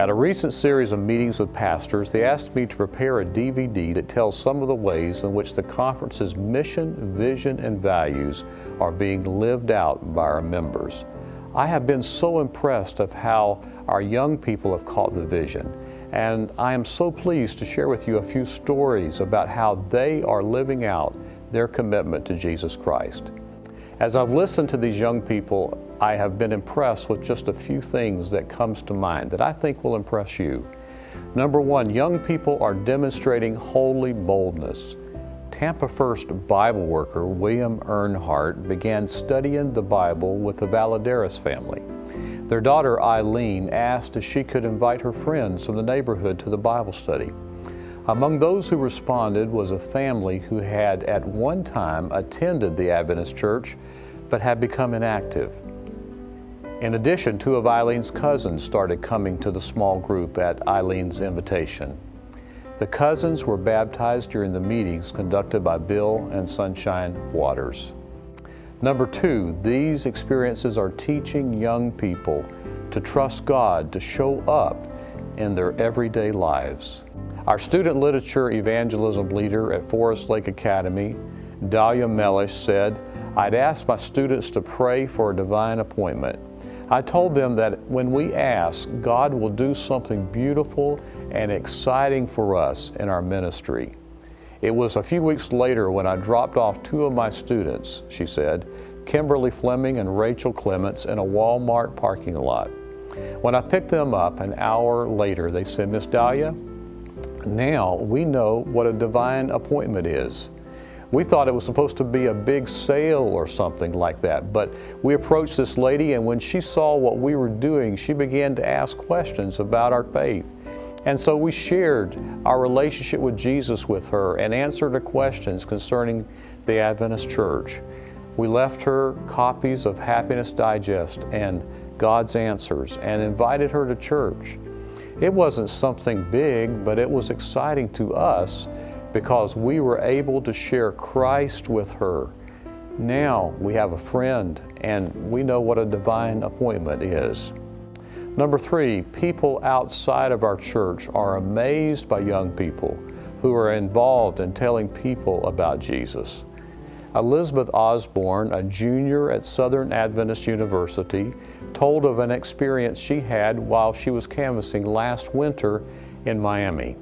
At a recent series of meetings with pastors, they asked me to prepare a DVD that tells some of the ways in which the conference's mission, vision, and values are being lived out by our members. I have been so impressed of how our young people have caught the vision, and I am so pleased to share with you a few stories about how they are living out their commitment to Jesus Christ. As I've listened to these young people, I have been impressed with just a few things that comes to mind that I think will impress you. Number one, young people are demonstrating holy boldness. Tampa First Bible worker William Earnhardt began studying the Bible with the Valadares family. Their daughter Eileen asked if she could invite her friends from the neighborhood to the Bible study. Among those who responded was a family who had at one time attended the Adventist church but had become inactive. In addition, two of Eileen's cousins started coming to the small group at Eileen's invitation. The cousins were baptized during the meetings conducted by Bill and Sunshine Waters. Number two, these experiences are teaching young people to trust God to show up in their everyday lives. Our student literature evangelism leader at Forest Lake Academy, Dahlia Mellish, said, "I'd asked my students to pray for a divine appointment. I told them that when we ask, God will do something beautiful and exciting for us in our ministry." It was a few weeks later when I dropped off two of my students, she said, Kimberly Fleming and Rachel Clements, in a Walmart parking lot. When I picked them up an hour later, they said, "Miss Dahlia, now we know what a divine appointment is. We thought it was supposed to be a big sale or something like that, but we approached this lady, and when she saw what we were doing, she began to ask questions about our faith. And so we shared our relationship with Jesus with her and answered her questions concerning the Adventist Church. We left her copies of Happiness Digest and God's Answers and invited her to church. It wasn't something big, but it was exciting to us because we were able to share Christ with her. Now we have a friend, and we know what a divine appointment is." Number three, people outside of our church are amazed by young people who are involved in telling people about Jesus. Elizabeth Osborne, a junior at Southern Adventist University, told of an experience she had while she was canvassing last winter in Miami.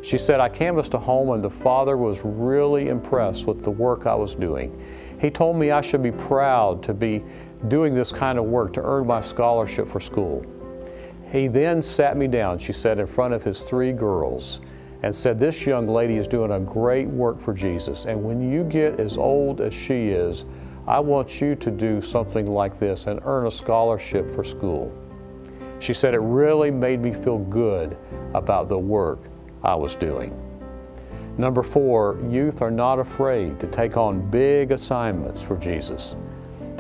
She said, "I canvassed a home and the father was really impressed with the work I was doing. He told me I should be proud to be doing this kind of work to earn my scholarship for school. He then sat me down," she said, "in front of his three girls and said, 'This young lady is doing a great work for Jesus, and when you get as old as she is, I want you to do something like this and earn a scholarship for school.' She said, 'It really made me feel good about the work I was doing.'" Number four, youth are not afraid to take on big assignments for Jesus.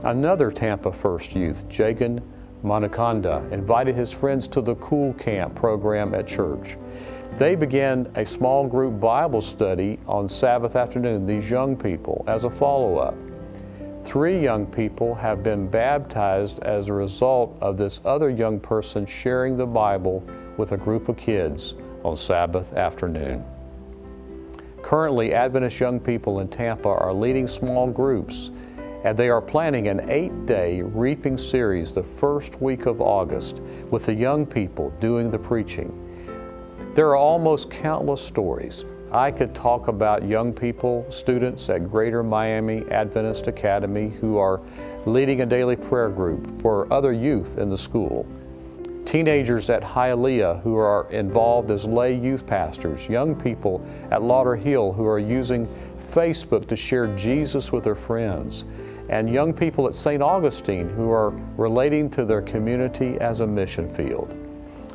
Another Tampa First youth, Jagan Manakonda, invited his friends to the Cool Camp program at church. They began a small group Bible study on Sabbath afternoon, these young people, as a follow-up. 3 young people have been baptized as a result of this other young person sharing the Bible with a group of kids on Sabbath afternoon. Currently, Adventist young people in Tampa are leading small groups, and they are planning an 8-day reaping series the first week of August with the young people doing the preaching. There are almost countless stories. I could talk about young people, students at Greater Miami Adventist Academy who are leading a daily prayer group for other youth in the school. Teenagers at Hialeah who are involved as lay youth pastors, young people at Lauderhill who are using Facebook to share Jesus with their friends, and young people at St. Augustine who are relating to their community as a mission field.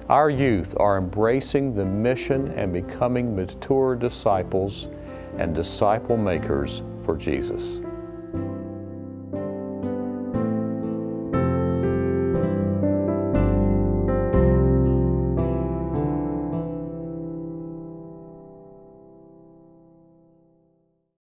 Our youth are embracing the mission and becoming mature disciples and disciple makers for Jesus.